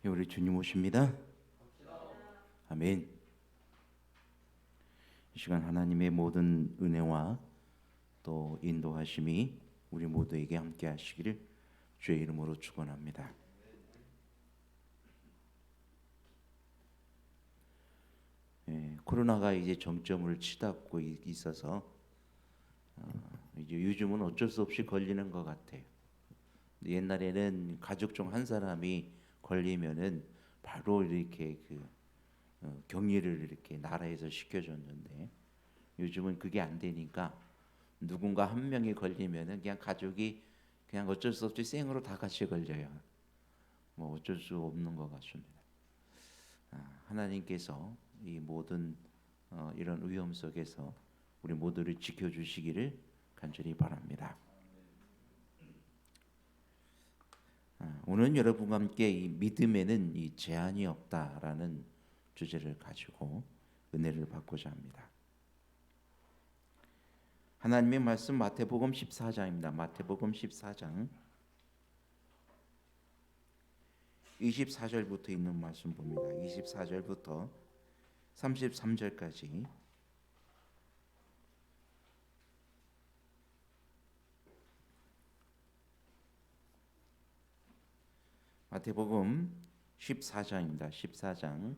우리 주님 오십니다. 아멘. 이 시간 하나님의 모든 은혜와 또 인도하심이 우리 모두에게 함께 하시기를 주의 이름으로 축원합니다. 코로나가 이제 정점을 치닫고 있어서 이제 요즘은 어쩔 수 없이 걸리는 것 같아요. 옛날에는 가족 중 한 사람이 걸리면은 바로 이렇게 격리를 이렇게 나라에서 시켜줬는데 요즘은 그게 안 되니까 누군가 한 명이 걸리면은 그냥 가족이 그냥 어쩔 수 없이 생으로 다 같이 걸려요. 뭐 어쩔 수 없는 것 같습니다. 하나님께서 이 모든 이런 위험 속에서 우리 모두를 지켜주시기를 간절히 바랍니다. 오늘 여러분과 함께 이 믿음에는 이 제한이 없다라는 주제를 가지고 은혜를 받고자 합니다. 하나님의 말씀 마태복음 14장입니다. 마태복음 14장 24절부터 있는 말씀 봅니다. 24절부터 33절까지 마태복음 14장입니다. 14장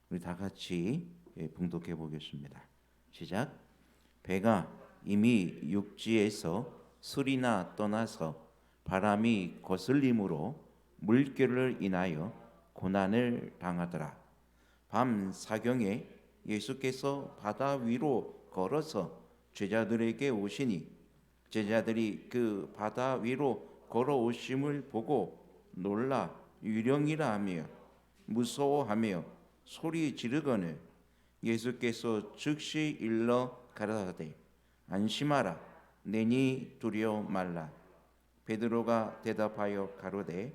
우리 다 같이 봉독해 보겠습니다. 시작. 배가 이미 육지에서 술이나 떠나서 바람이 거슬림으로 물결을 인하여 고난을 당하더라. 밤 사경에 예수께서 바다 위로 걸어서 제자들에게 오시니 제자들이 그 바다 위로 걸어오심을 보고 놀라 유령이라 하며 무서워하며 소리 지르거늘 예수께서 즉시 일러 가라사대 안심하라 내니 두려워 말라. 베드로가 대답하여 가로되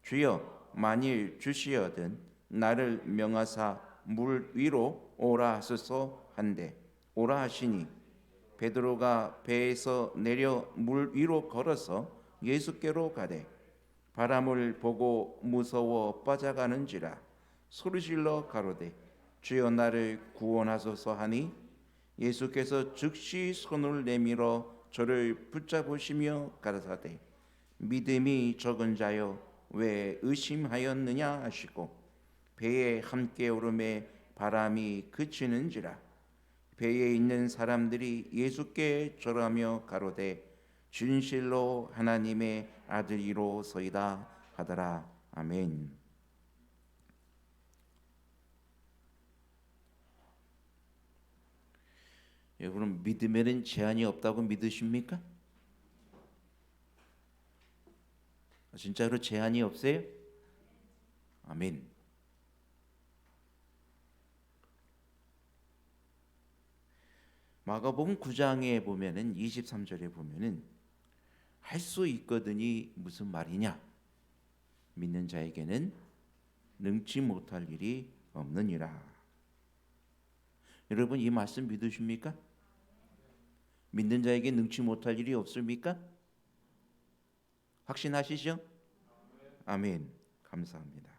주여 만일 주시어든 나를 명하사 물 위로 오라 하소서 한데 오라 하시니 베드로가 배에서 내려 물 위로 걸어서 예수께로 가되 바람을 보고 무서워 빠져가는지라 소리질러 가로되 주여 나를 구원하소서 하니 예수께서 즉시 손을 내밀어 저를 붙잡으시며 가라사대 믿음이 적은 자여 왜 의심하였느냐 하시고 배에 함께 오름에 바람이 그치는지라 배에 있는 사람들이 예수께 절하며 가로되 진실로 하나님의 아들이로소이다 하더라. 아멘. 여러분 믿음에는 제한이 없다고 믿으십니까? 진짜로 제한이 없어요? 아멘. 마가복음 9장에 보면은 23절에 보면은 할 수 있거든이 무슨 말이냐? 믿는 자에게는 능치 못할 일이 없느니라. 여러분 이 말씀 믿으십니까? 믿는 자에게 능치 못할 일이 없습니까? 확신하시죠? 아멘. 감사합니다.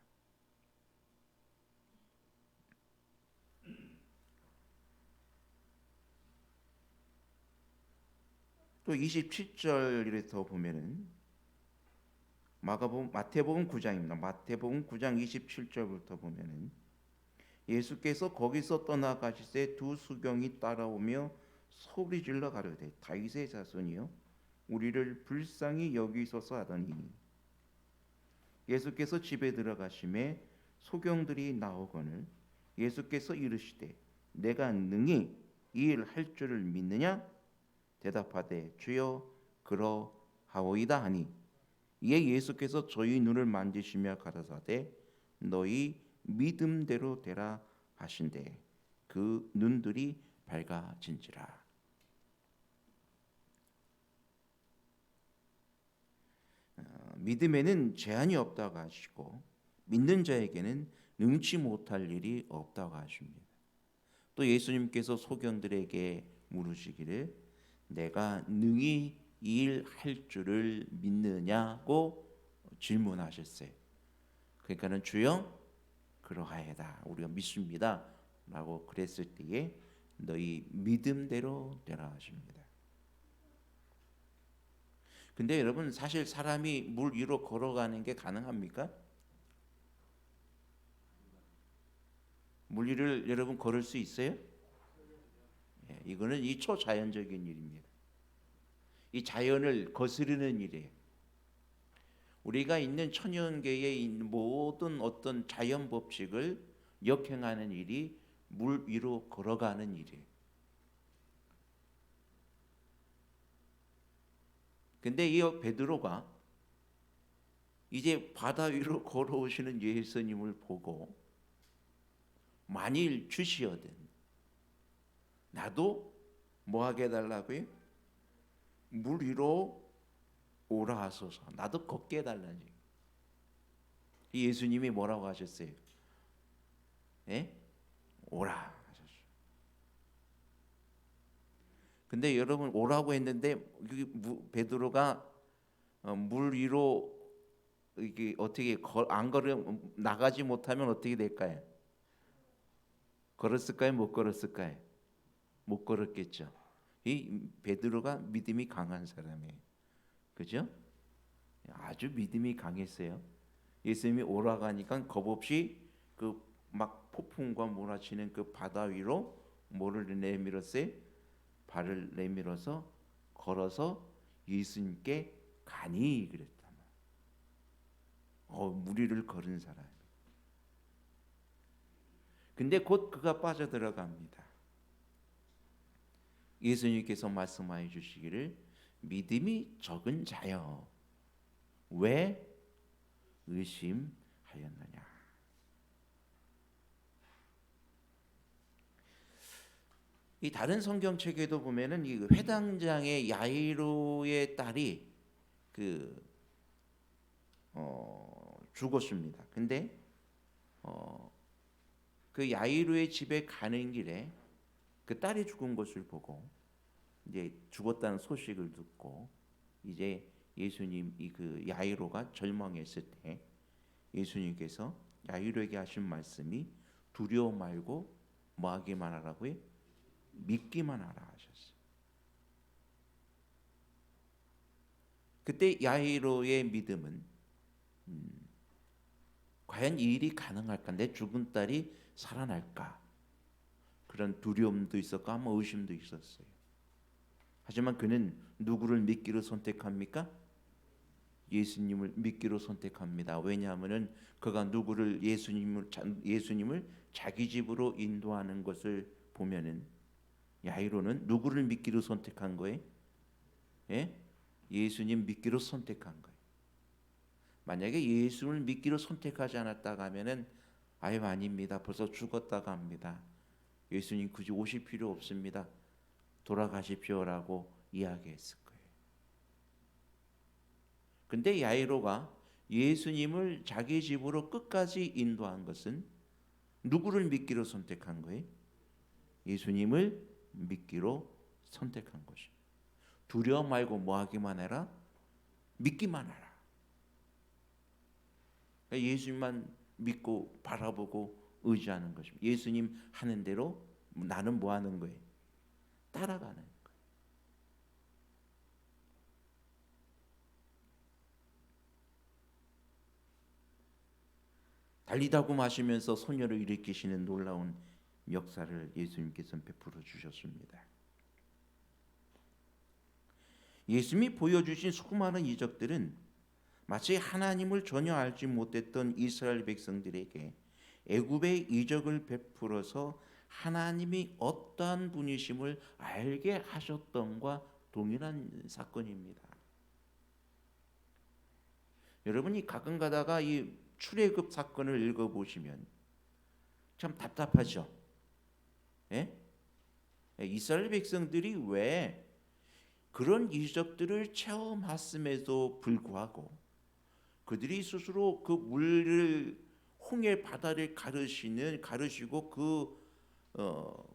또 27절에서 보면은 마태복음 9장입니다. 마태복음 9장 27절부터 보면은 예수께서 거기서 떠나가시되 두 수경이 따라오며 소리질러 가로되 다윗의 자손이여 우리를 불쌍히 여기소서 하더니 예수께서 집에 들어가심에 소경들이 나오거늘 예수께서 이르시되 내가 능히 이 일 할 줄을 믿느냐 대답하되 주여 그러하오이다 하니 이에 예수께서 저희 눈을 만지시며 가라사대 너희 믿음대로 되라 하신대 그 눈들이 밝아진지라. 믿음에는 제한이 없다고 하시고 믿는 자에게는 능치 못할 일이 없다고 하십니다. 또 예수님께서 소경들에게 물으시기를 내가 능히 이 일 할 줄을 믿느냐고 질문하셨어요. 그러니까는 주여 그러하여다 우리가 믿습니다 라고 그랬을 때에 너희 믿음대로 되라 하십니다. 근데 여러분 사실 사람이 물 위로 걸어가는 게 가능합니까? 물 위를 여러분 걸을 수 있어요? 예, 이거는 이 초자연적인 일입니다. 이 자연을 거스르는 일이에요. 우리가 있는 천연계에 있는 모든 어떤 자연 법칙을 역행하는 일이 물 위로 걸어가는 일이에요. 근데 이 베드로가 이제 바다 위로 걸어오시는 예수님을 보고 만일 주시어든 나도 뭐 하게 해달라고요? 물 위로 오라 하소서. 나도 걷게 해달라는 얘기. 예수님이 뭐라고 하셨어요? 예? 오라 하셨어요. 근데 여러분 오라고 했는데 베드로가 물 위로 이게 어떻게 안 걸어 나가지 못하면 어떻게 될까요? 걸었을까요? 못 걸었을까요? 못 걸었겠죠. 이 베드로가 믿음이 강한 사람이에요. 그죠? 아주 믿음이 강했어요. 예수님이 오라고 하니까 겁없이 그 막 폭풍과 몰아치는 그 바다 위로 뭐를 내밀었어요? 발을 내밀어서 걸어서 예수님께 가니 그랬단 말이에요. 무리를 걸은 사람. 근데 곧 그가 빠져들어갑니다. 예수님께서 말씀하여 주시기를 믿음이 적은 자여 왜 의심하였느냐. 이 다른 성경책에도 보면은 이 회당장의 야이로의 딸이 죽었습니다. 근데 그 야이로의 집에 가는 길에 그 딸이 죽은 것을 보고 이제 죽었다는 소식을 듣고 이제 예수님 그 야이로가 절망했을 때 예수님께서 야이로에게 하신 말씀이 두려워 말고 뭐 하기만 하라고요? 믿기만 하라 하셨어요. 그때 야이로의 믿음은 과연 이 일이 가능할까? 내 죽은 딸이 살아날까? 그런 두려움도 있었고 아마 의심도 있었어요. 하지만 그는 누구를 믿기로 선택합니까? 예수님을 믿기로 선택합니다. 왜냐하면은 그가 누구를 예수님을 자기 집으로 인도하는 것을 보면은 야이로는 누구를 믿기로 선택한 거예요? 예? 예수님 믿기로 선택한 거예요. 만약에 예수를 믿기로 선택하지 않았다가 하면은 아유 아닙니다. 벌써 죽었다가 합니다. 예수님 굳이 오실 필요 없습니다. 돌아가십시오라고 이야기했을 거예요. 근데 야이로가 예수님을 자기 집으로 끝까지 인도한 것은 누구를 믿기로 선택한 거예요? 예수님을 믿기로 선택한 것이. 두려워 말고 뭐 하기만 해라? 믿기만 하라. 예수님만 믿고 바라보고 의지하는 것입니다. 예수님 하는 대로 나는 뭐 하는 거예요? 따라가는 거예요. 달리다고 마시면서 소녀를 일으키시는 놀라운 역사를 예수님께서는 베풀어 주셨습니다. 예수님이 보여주신 수많은 이적들은 마치 하나님을 전혀 알지 못했던 이스라엘 백성들에게 애굽의 이적을 베풀어서 하나님이 어떠한 분이심을 알게 하셨던과 동일한 사건입니다. 여러분이 가끔 가다가 이 출애굽 사건을 읽어보시면 참 답답하죠. 예? 이스라엘 백성들이 왜 그런 이적들을 체험했음에도 불구하고 그들이 스스로 그 물을 홍해 바다를 가르시고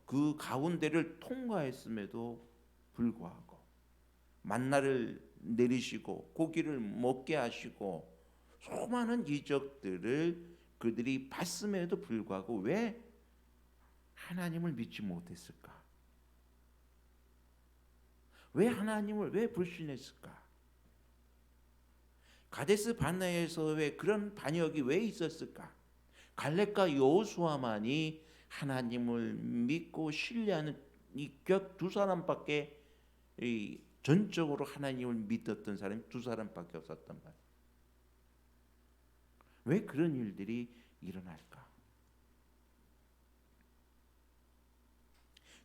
그 가운데를 통과했음에도 불구하고 만나를 내리시고 고기를 먹게 하시고 수많은 이적들을 그들이 봤음에도 불구하고 왜 하나님을 믿지 못했을까? 왜 하나님을 왜 불신했을까? 가데스 바네아에서 왜 그런 반역이 왜 있었을까? 갈렙과 여호수아만이 하나님을 믿고 신뢰하는 이 격 두 사람밖에, 이 전적으로 하나님을 믿었던 사람이 두 사람밖에 없었단 말이에요. 왜 그런 일들이 일어날까?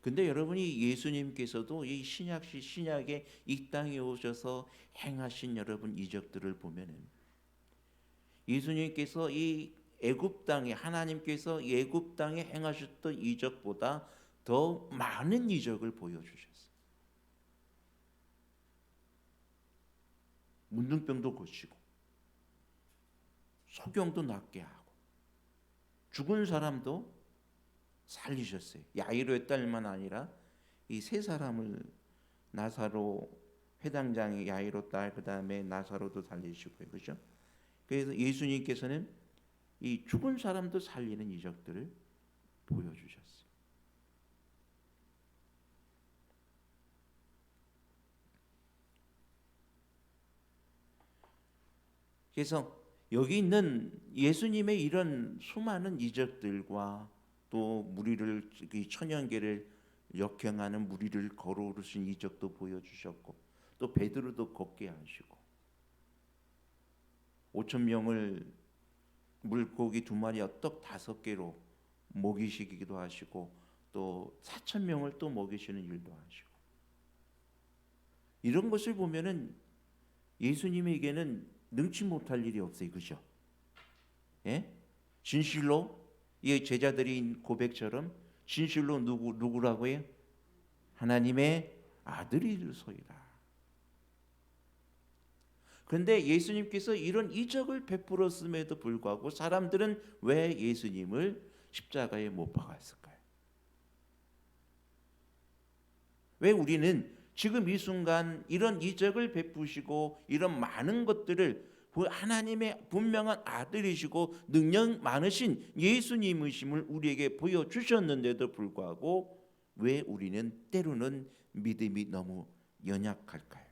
근데 여러분이 예수님께서도 이 신약의 이 땅에 오셔서 행하신 여러분 이적들을 보면은 예수님께서 이 애굽 땅에, 하나님께서 애굽 땅에 행하셨던 이적보다 더 많은 이적을 보여주셨어요. 문둥병도 고치고 소경도 낫게 하고 죽은 사람도 살리셨어요. 야이로의 딸만 아니라 이 세 사람을, 나사로, 회당장의 야이로 딸, 그 다음에 나사로도 살리시고요, 그렇죠? 그래서 예수님께서는 이 죽은 사람도 살리는 이적들을 보여주셨어요. 그래서 여기 있는 예수님의 이런 수많은 이적들과 또 무리를, 천연계를 역행하는 무리를 걸어오르신 이적도 보여주셨고, 또 베드로도 걷게 하시고, 5천 명을 물고기 2마리와 떡 5개로 먹이시기도 하시고, 또 4천 명을 또 먹이시는 일도 하시고, 이런 것을 보면은 예수님에게는 능치 못할 일이 없어요, 그죠? 예? 진실로 이 제자들이 고백처럼 진실로 누구라고요? 하나님의 아들이소이다. 그런데 예수님께서 이런 이적을 베풀었음에도 불구하고 사람들은 왜 예수님을 십자가에 못 박았을까요? 왜 우리는 지금 이 순간 이런 이적을 베푸시고 이런 많은 것들을 하나님의 분명한 아들이시고 능력 많으신 예수님이심을 우리에게 보여주셨는데도 불구하고 왜 우리는 때로는 믿음이 너무 연약할까요?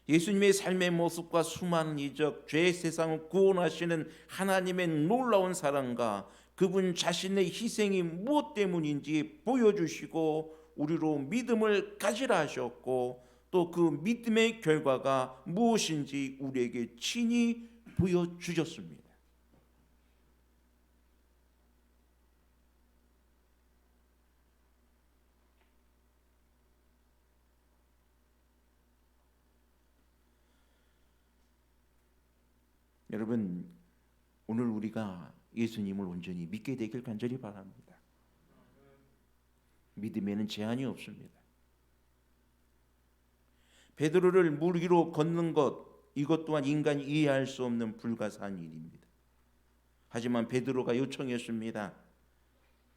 예수님의 삶의 모습과 수많은 이적, 죄의 세상을 구원하시는 하나님의 놀라운 사랑과 그분 자신의 희생이 무엇 때문인지 보여주시고 우리로 믿음을 가지라 하셨고, 또 그 믿음의 결과가 무엇인지 우리에게 친히 보여주셨습니다. 여러분, 오늘 우리가 예수님을 온전히 믿게 되길 간절히 바랍니다. 믿음에는 제한이 없습니다. 베드로를 물 위로 걷는 것, 이것 또한 인간이 이해할 수 없는 불가사한 일입니다. 하지만 베드로가 요청했습니다.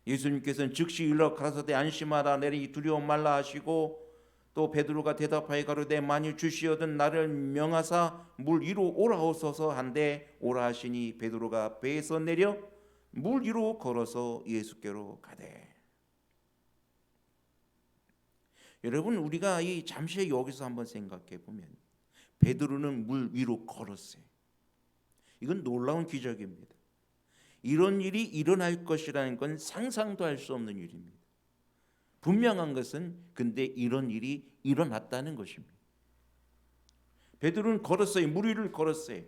예수님께서는 즉시 일러 가라사대 안심하라, 내리 두려워 말라 하시고, 또 베드로가 대답하여 가로되 만일 주시어든 나를 명하사 물 위로 오라오소서 한데 오라 하시니 베드로가 배에서 내려 물 위로 걸어서 예수께로 가되. 여러분, 우리가 이 잠시 여기서 한번 생각해 보면 베드로는 물 위로 걸었어요. 이건 놀라운 기적입니다. 이런 일이 일어날 것이라는 건 상상도 할 수 없는 일입니다. 분명한 것은 근데 이런 일이 일어났다는 것입니다. 베드로는 걸었어요. 물 위를 걸었어요.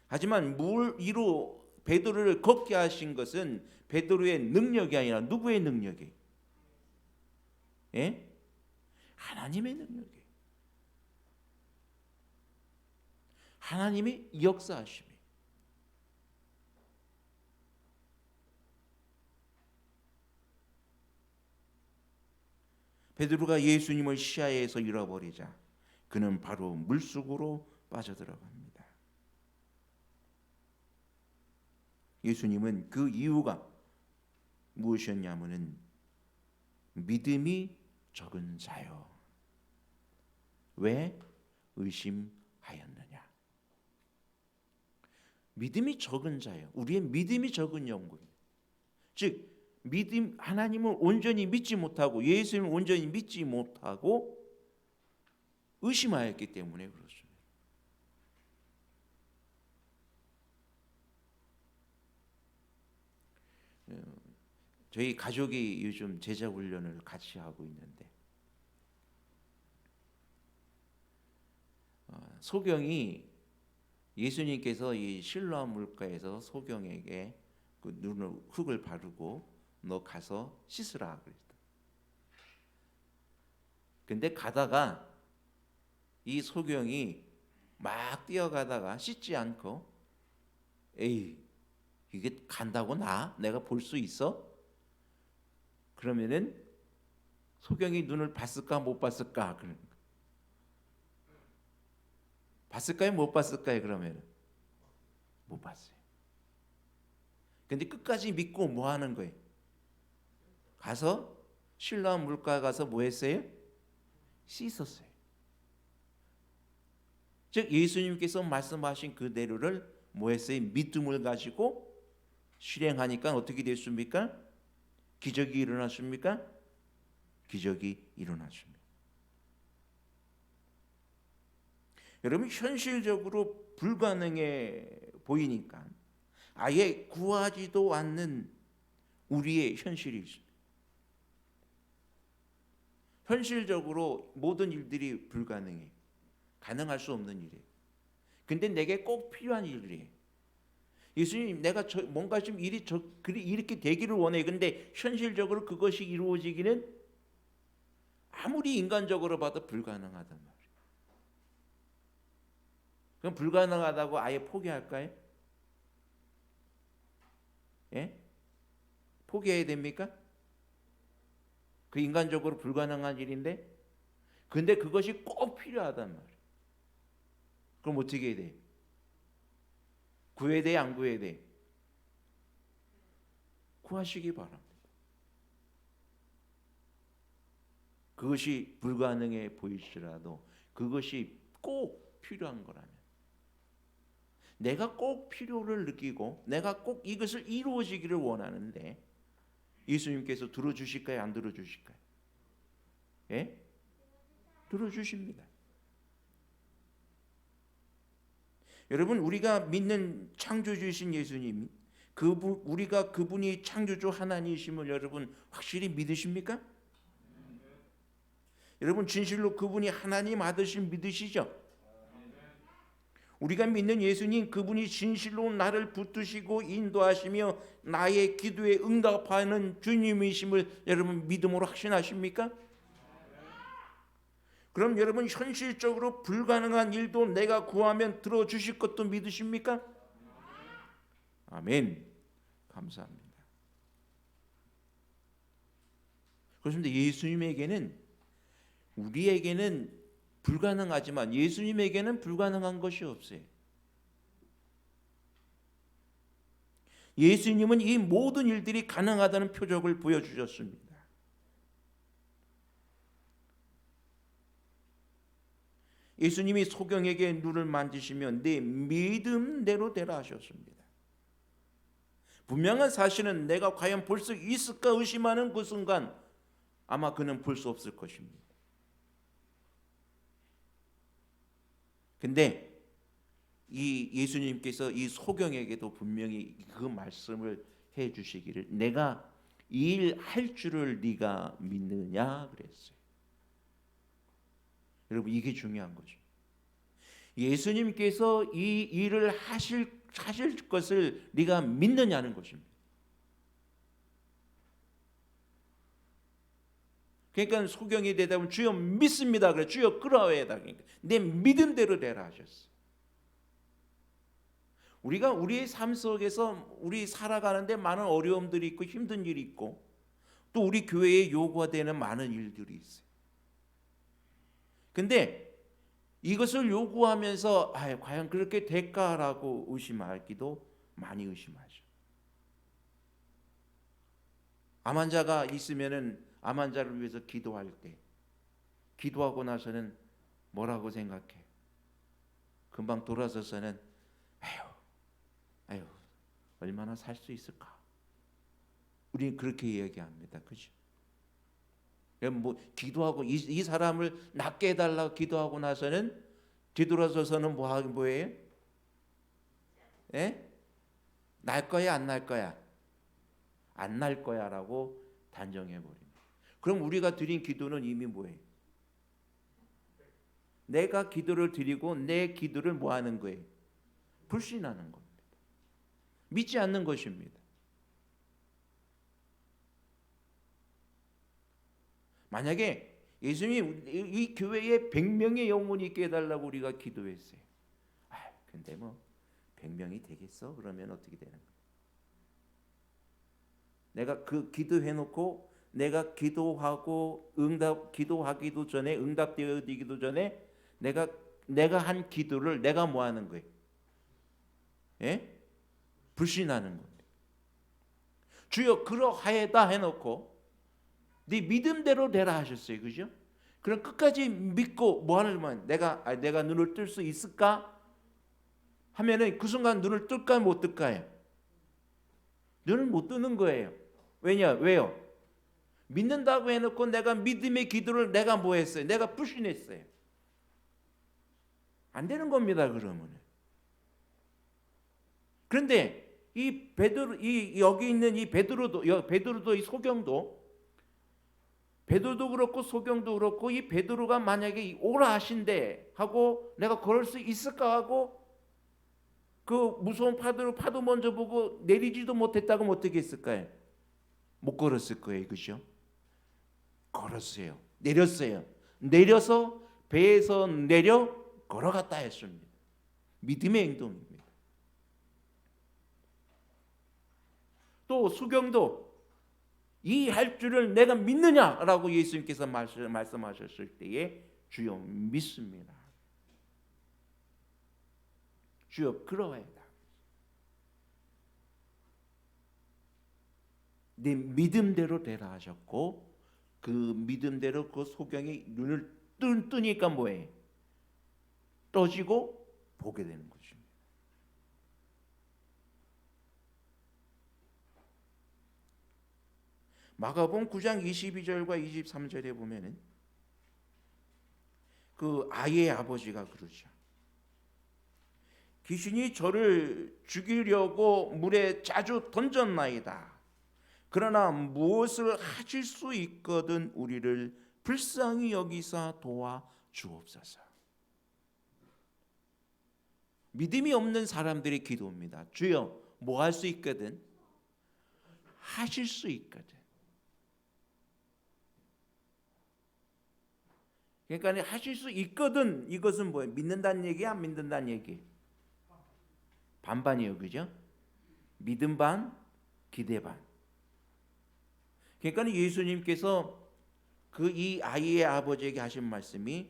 하지만 물 위로 베드로를 걷게 하신 것은 베드로의 능력이 아니라 누구의 능력이에요? 예? 하나님의 능력이에요. 하나님의 역사하심이에요. 베드로가 예수님을 시야에서 잃어버리자 그는 바로 물속으로 빠져들어갑니다. 예수님은 그 이유가 무엇이었냐면은 믿음이 적은 자요. 왜 의심하였느냐? 믿음이 적은 자요. 우리의 믿음이 적은 영광. 즉 믿음, 하나님을 온전히 믿지 못하고 예수님을 온전히 믿지 못하고 의심하였기 때문에 그렇습니다. 저희 가족이 요즘 제자 훈련을 같이 하고 있는데 소경이 예수님께서 이 실로암 물가에서 소경에게 그 눈을 흙을 바르고 너 가서 씻으라 그랬다. 근데 가다가 이 소경이 막 뛰어가다가 씻지 않고 에이 이게 간다고 내가 볼 수 있어? 그러면은 소경이 눈을 봤을까 못 봤을까? 봤을까요? 못 봤을까요? 그러면 못 봤어요. 근데 끝까지 믿고 뭐 하는 거예요? 가서 실로암 물가 가서 뭐 했어요? 씻었어요. 즉 예수님께서 말씀하신 그대로를 뭐 했어요? 믿음을 가지고 실행하니까 어떻게 됐습니까? 기적이 일어났습니까? 기적이 일어났습니다. 여러분 현실적으로 불가능해 보이니까 아예 구하지도 않는 우리의 현실이 있습니다. 현실적으로 모든 일들이 불가능해. 가능할 수 없는 일이에요. 근데 내게 꼭 필요한 일이에요. 예수님 내가 뭔가 좀 일이 이렇게 되기를 원해. 근데 현실적으로 그것이 이루어지기는 아무리 인간적으로 봐도 불가능하단 말이에요. 그럼 불가능하다고 아예 포기할까요? 예? 포기해야 됩니까? 그 인간적으로 불가능한 일인데 근데 그것이 꼭 필요하단 말이에요. 그럼 어떻게 해야 돼? 구해야 돼? 안 구해야 돼? 구하시기 바랍니다. 그것이 불가능해 보일지라도 그것이 꼭 필요한 거라면 내가 꼭 필요를 느끼고 내가 꼭 이것을 이루어지기를 원하는데 예수님께서 들어주실까요? 안 들어주실까요? 예? 들어주십니다. 여러분 우리가 믿는 창조주이신 예수님 우리가 그분이 창조주 하나님이심을 여러분 확실히 믿으십니까? 여러분 진실로 그분이 하나님 아들이심 믿으시죠? 우리가 믿는 예수님 그분이 진실로 나를 붙드시고 인도하시며 나의 기도에 응답하는 주님이심을 여러분 믿음으로 확신하십니까? 그럼 여러분 현실적으로 불가능한 일도 내가 구하면 들어주실 것도 믿으십니까? 아멘. 감사합니다. 그렇습니다. 예수님에게는 우리에게는 불가능하지만 예수님에게는 불가능한 것이 없어요. 예수님은 이 모든 일들이 가능하다는 표적을 보여주셨습니다. 예수님이 소경에게 눈을 만지시며 내 믿음대로 되라 하셨습니다. 분명한 사실은 내가 과연 볼 수 있을까 의심하는 그 순간 아마 그는 볼 수 없을 것입니다. 근데 이 예수님께서 이 소경에게도 분명히 그 말씀을 해 주시기를 내가 이 일 할 줄을 네가 믿느냐 그랬어요. 여러분 이게 중요한 거죠. 예수님께서 이 일을 하실 것을 네가 믿느냐는 것입니다. 그러니까 소경이 대답은 주여 믿습니다. 그래 주여 그러하여다. 그러니까 내 믿음대로 되라 하셨어. 우리가 우리의 삶 속에서 우리 살아가는데 많은 어려움들이 있고 힘든 일이 있고 또 우리 교회에 요구가 되는 많은 일들이 있어요. 근데 이것을 요구하면서 과연 그렇게 될까라고 의심하기도 많이 의심하죠. 암 환자가 있으면은 암 환자를 위해서 기도할 때, 기도하고 나서는 뭐라고 생각해? 금방 돌아서서는 아유 얼마나 살 수 있을까? 우리는 그렇게 이야기합니다. 그죠? 뭐 기도하고 이 사람을 낫게 해달라고 기도하고 나서는 뒤돌아서서는 뭐예요? 예? 날 거야 안 날 거야? 안 날 거야라고 단정해 버립니다. 그럼 우리가 드린 기도는 이미 뭐예요? 내가 기도를 드리고 내 기도를 뭐 하는 거예요? 불신하는 겁니다. 믿지 않는 것입니다. 만약에 예수님이 이 교회에 100명의 영혼이 있게 해달라고 우리가 기도했어요. 근데 뭐 100명이 되겠어? 그러면 어떻게 되는 거예요? 내가 그 기도해놓고 내가 기도하고 기도하기도 전에 응답되어지기도 전에 내가 한 기도를 내가 뭐 하는 거예요? 예? 불신하는 겁니다. 주여 그러하여다 해놓고 네 믿음대로 되라 하셨어요. 그죠? 그럼 끝까지 믿고 뭐 하는 내가 눈을 뜰 수 있을까? 하면은 그 순간 눈을 뜰까 못 뜰까요? 눈을 못 뜨는 거예요. 왜요? 믿는다고 해놓고 내가 믿음의 기도를 내가 뭐 했어요? 내가 불신했어요. 안 되는 겁니다. 그러면은. 그런데 이 베드로 여기 있는 이 베드로도 이 소경도 베드로도 그렇고 소경도 그렇고 이 베드로가 만약에 오라 하신대 하고 내가 걸을 수 있을까 하고 그 무서운 파도 먼저 보고 내리지도 못했다고 어떻게 했을까요? 못 걸었을 거예요. 그죠? 걸었어요. 내렸어요. 내려서 배에서 내려 걸어갔다 했습니다. 믿음의 행동입니다. 또 수경도 이 할 줄을 내가 믿느냐라고 예수님께서 말씀하셨을 때에 주여 믿습니다. 주여 그러하여다. 네 믿음대로 되라 하셨고 그 믿음대로 그 소경이 눈을 뜨니까 뭐해? 떠지고 보게 되는 거죠. 마가복음 9장 22절과 23절에 보면은 그 아이의 아버지가 그러죠. 귀신이 저를 죽이려고 물에 자주 던졌나이다. 그러나 무엇을 하실 수 있거든 우리를 불쌍히 여기사 도와 주옵소서. 믿음이 없는 사람들의 기도입니다. 주여 뭐 할 수 있거든? 하실 수 있거든. 그러니까 하실 수 있거든 이것은 뭐예요? 믿는다는 얘기야? 안 믿는다는 얘기? 반반이에요. 그죠? 믿음 반, 기대 반. 그러니까 예수님께서 그 이 아이의 아버지에게 하신 말씀이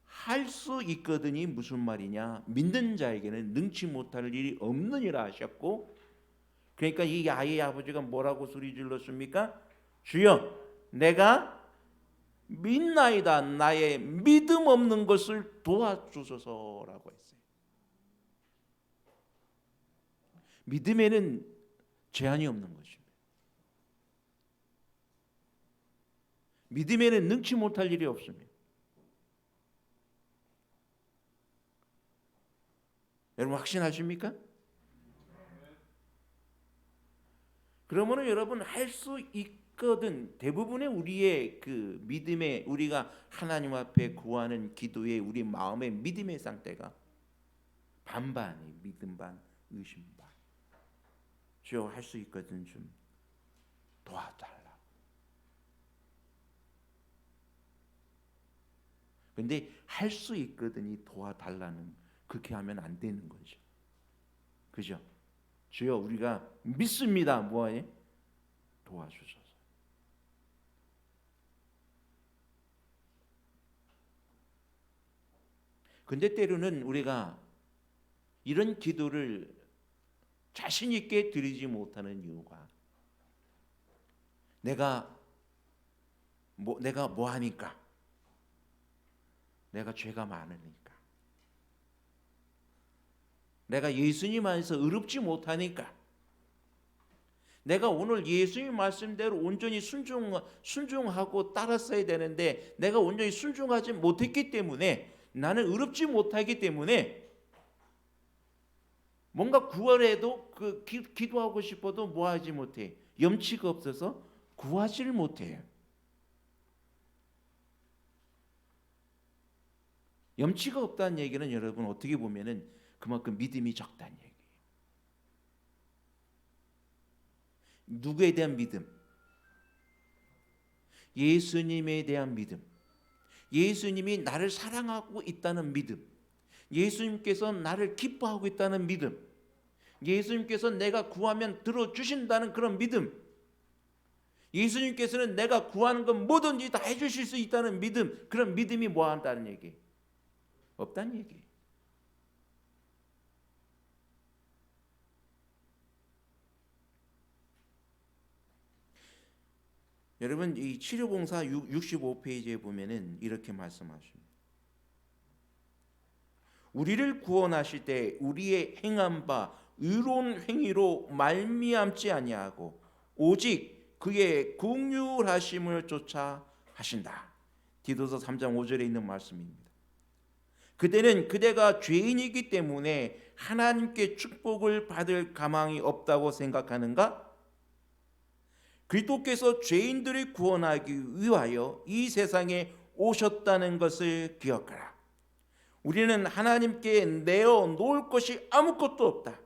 할 수 있거든이 무슨 말이냐? 믿는 자에게는 능치 못할 일이 없느니라 하셨고, 그러니까 이 아이의 아버지가 뭐라고 소리 질렀습니까? 주여 내가 믿나이다. 나의 믿음 없는 것을 도와주소서라고 했어요. 믿음에는 제한이 없는 것입니다. 믿음에는 능치 못할 일이 없습니다. 여러분 확신하십니까? 그러면은 여러분 할 수 있거든. 대부분의 우리의 그 믿음의 우리가 하나님 앞에 구하는 기도의 우리 마음의 믿음의 상태가 반반이 믿음 반 의심 반. 주여 할 수 있거든 좀 도와달라. 근데 할 수 있거든이 도와달라는 그렇게 하면 안 되는 거죠. 그죠? 주여 우리가 믿습니다. 뭐해? 도와주소서. 근데 때로는 우리가 이런 기도를 자신 있게 드리지 못하는 이유가 내가 뭐 하니까? 내가 죄가 많으니까. 내가 예수님 안에서 의롭지 못하니까. 내가 오늘 예수님 말씀대로 온전히 순종하고 따랐어야 되는데 내가 온전히 순종하지 못했기 때문에, 나는 의롭지 못하기 때문에 뭔가 구원해도 기도하고 싶어도 뭐 하지 못해. 염치가 없어서 구하지를 못해요. 염치가 없다는 얘기는 여러분 어떻게 보면은 그만큼 믿음이 적다는 얘기예요. 누구에 대한 믿음? 예수님에 대한 믿음. 예수님이 나를 사랑하고 있다는 믿음. 예수님께서 나를 기뻐하고 있다는 믿음. 예수님께서 내가 구하면 들어주신다는 그런 믿음. 예수님께서는 내가 구하는 건 뭐든지 다 해주실 수 있다는 믿음. 그런 믿음이 뭐 한다는 얘기? 없다는 얘기. 여러분, 이 치료봉사 65페이지에 보면은 이렇게 말씀하십니다. 우리를 구원하실 때 우리의 행한 바 의로운 행위로 말미암지 아니하고 오직 그의 긍휼하심을 쫓아 하신다. 디도서 3장 5절에 있는 말씀입니다. 그대는 그대가 죄인이기 때문에 하나님께 축복을 받을 가망이 없다고 생각하는가? 그리스도께서 죄인들을 구원하기 위하여 이 세상에 오셨다는 것을 기억하라. 우리는 하나님께 내어 놓을 것이 아무것도 없다.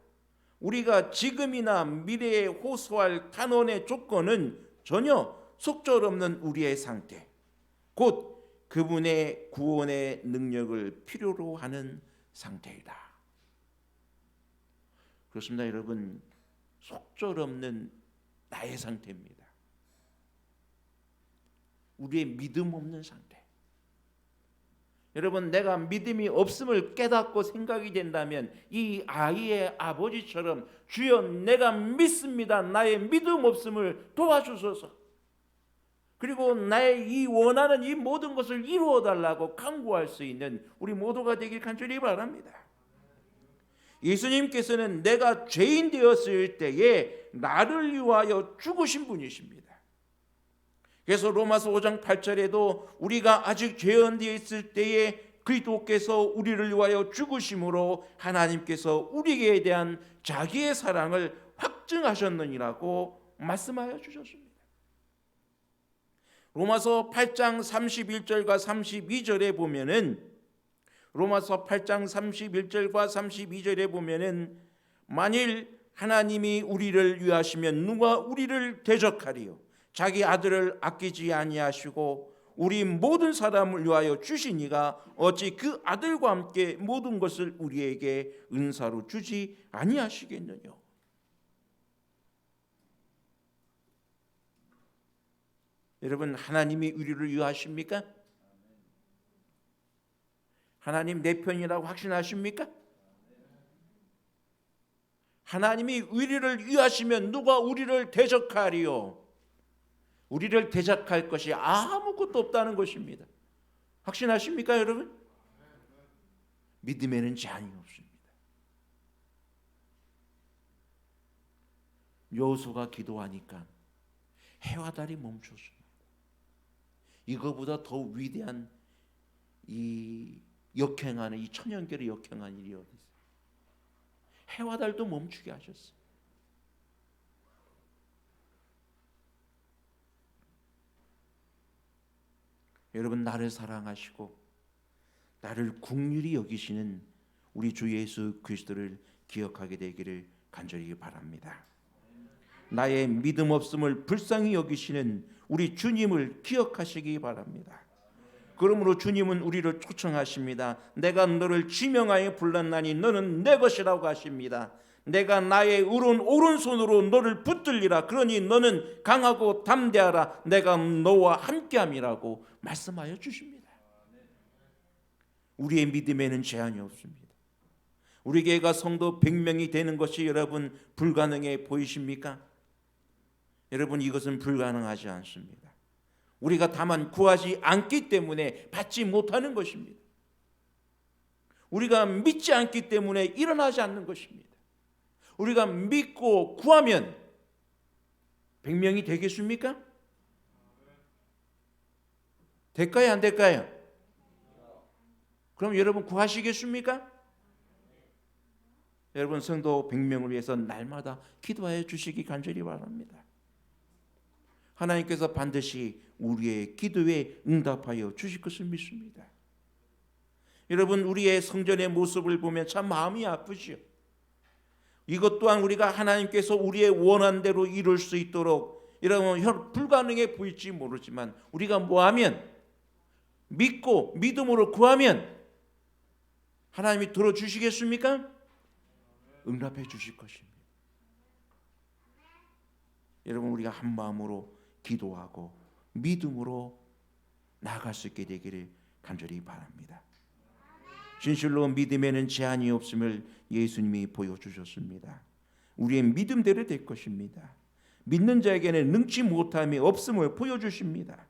우리가 지금이나 미래에 호소할 탄원의 조건은 전혀 속절없는 우리의 상태, 곧 그분의 구원의 능력을 필요로 하는 상태이다. 그렇습니다, 여러분. 속절없는 나의 상태입니다. 우리의 믿음 없는 상태. 여러분, 내가 믿음이 없음을 깨닫고 생각이 된다면 이 아이의 아버지처럼 주여 내가 믿습니다. 나의 믿음 없음을 도와주소서. 그리고 나의 이 원하는 이 모든 것을 이루어 달라고 간구할 수 있는 우리 모두가 되길 간절히 바랍니다. 예수님께서는 내가 죄인 되었을 때에 나를 위하여 죽으신 분이십니다. 그래서 로마서 5장 8절에도 우리가 아직 죄인 되어 있을 때에 그리스도께서 우리를 위하여 죽으심으로 하나님께서 우리에 대한 자기의 사랑을 확증하셨느니라고 말씀하여 주셨습니다. 로마서 8장 31절과 32절에 보면은 로마서 8장 31절과 32절에 보면은 만일 하나님이 우리를 위하시면 누가 우리를 대적하리요? 자기 아들을 아끼지 아니하시고 우리 모든 사람을 위하여 주시니가 어찌 그 아들과 함께 모든 것을 우리에게 은사로 주지 아니하시겠느냐? 여러분, 하나님이 우리를 위하십니까? 하나님 내 편이라고 확신하십니까? 하나님이 우리를 위하시면 누가 우리를 대적하리요? 우리를 대적할 것이 아무것도 없다는 것입니다. 확신하십니까, 여러분? 믿음에는 제한이 없습니다. 여호수아가 기도하니까 해와 달이 멈췄습니다. 이거보다 더 위대한 이 역행하는 이 천연계를 역행한 일이 어디 있어요? 해와 달도 멈추게 하셨어요. 여러분, 나를 사랑하시고 나를 긍휼히 여기시는 우리 주 예수 그리스도를 기억하게 되기를 간절히 바랍니다. 나의 믿음 없음을 불쌍히 여기시는 우리 주님을 기억하시기 바랍니다. 그러므로 주님은 우리를 초청하십니다. 내가 너를 지명하여 불렀나니 너는 내 것이라고 하십니다. 내가 나의 의로운 오른손으로 너를 붙들리라. 그러니 너는 강하고 담대하라. 내가 너와 함께함이라고 말씀하여 주십니다. 우리의 믿음에는 제한이 없습니다. 우리 교회가 성도 100명이 되는 것이 여러분 불가능해 보이십니까? 여러분, 이것은 불가능하지 않습니다. 우리가 다만 구하지 않기 때문에 받지 못하는 것입니다. 우리가 믿지 않기 때문에 일어나지 않는 것입니다. 우리가 믿고 구하면 100명이 되겠습니까? 될까요? 안 될까요? 그럼 여러분 구하시겠습니까? 여러분, 성도 100명을 위해서 날마다 기도하여 주시기 간절히 바랍니다. 하나님께서 반드시 우리의 기도에 응답하여 주실 것을 믿습니다. 여러분, 우리의 성전의 모습을 보면 참 마음이 아프죠. 이것 또한 우리가 하나님께서 우리의 원한 대로 이룰 수 있도록, 여러분, 불가능해 보일지 모르지만 우리가 뭐하면, 믿고 믿음으로 구하면 하나님이 들어주시겠습니까? 응답해 주실 것입니다. 여러분, 우리가 한 마음으로 기도하고 믿음으로 나아갈 수 있게 되기를 간절히 바랍니다. 진실로 믿음에는 제한이 없음을 예수님이 보여주셨습니다. 우리의 믿음대로 될 것입니다. 믿는 자에게는 능치 못함이 없음을 보여주십니다.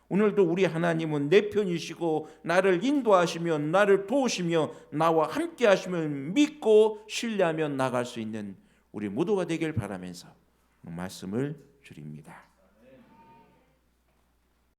오늘도 우리 하나님은 내 편이시고 나를 인도하시며 나를 도우시며 나와 함께 하시며 믿고 신뢰하며 나갈 수 있는 우리 모두가 되길 바라면서 말씀을 드립니다.